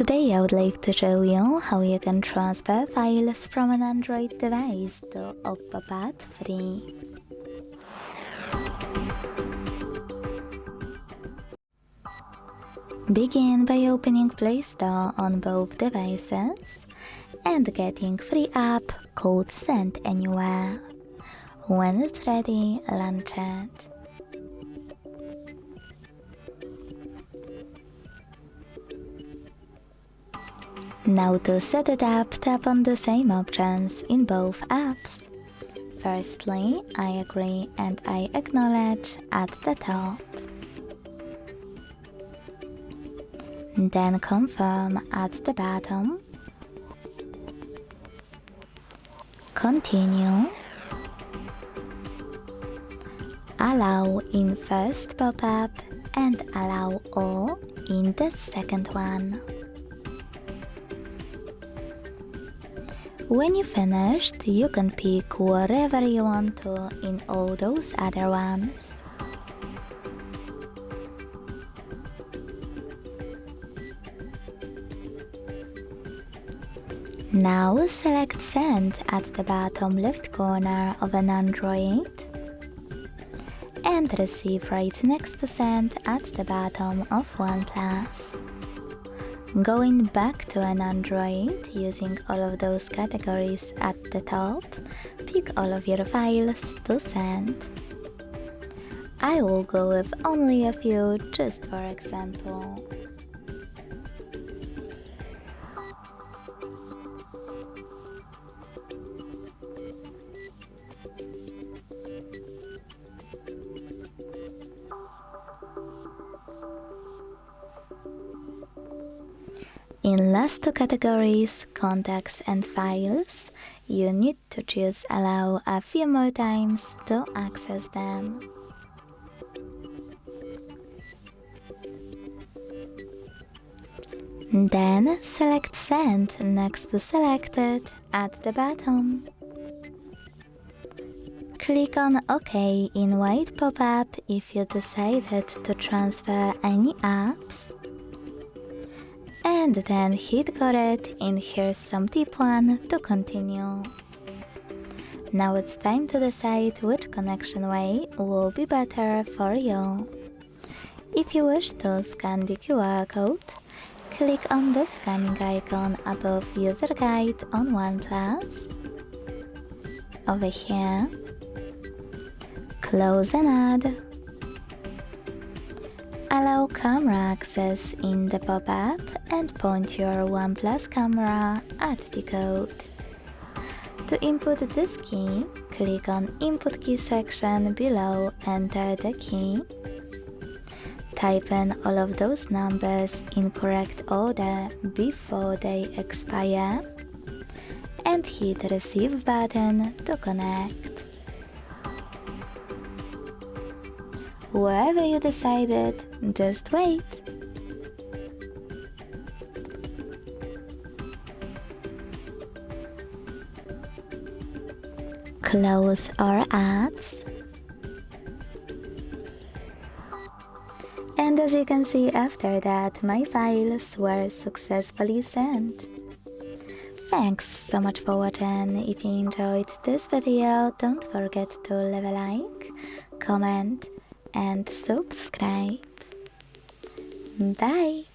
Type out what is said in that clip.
Today I would like to show you how you can transfer files from an Android device to OnePlus Pad free. Begin by opening Play Store on both devices and getting free app called Send Anywhere. When it's ready, launch it. Now to set it up, tap on the same options in both apps. Firstly, I agree and I acknowledge at the top. Then confirm at the bottom. Continue. Allow in first pop-up and allow all in the second one. When you finished, you can pick whatever you want to in all those other ones. Now select Send at the bottom left corner of an Android and Receive right next to Send at the bottom of OnePlus. Going back to an Android, using all of those categories at the top, pick all of your files to send. I will go with only a few just for example. In last two categories, contacts and files, you need to choose Allow a few more times to access them. Then select Send next to Selected at the bottom. Click on OK in white pop-up if you decided to transfer any apps. And then hit Got it in Here's Some Tip 1 to continue. Now it's time to decide which connection way will be better for you. If you wish to scan the QR code, click on the scanning icon above User Guide on OnePlus. Over here, close and add. Allow camera access in the pop-up and point your OnePlus camera at the code. To input this key, click on Input Key section below, enter the key. Type in all of those numbers in correct order before they expire and hit Receive button to connect. Wherever you decided, just wait. Close our ads. And as you can see, after that, my files were successfully sent. Thanks so much for watching. If you enjoyed this video, don't forget to leave a like, comment, and subscribe. Bye!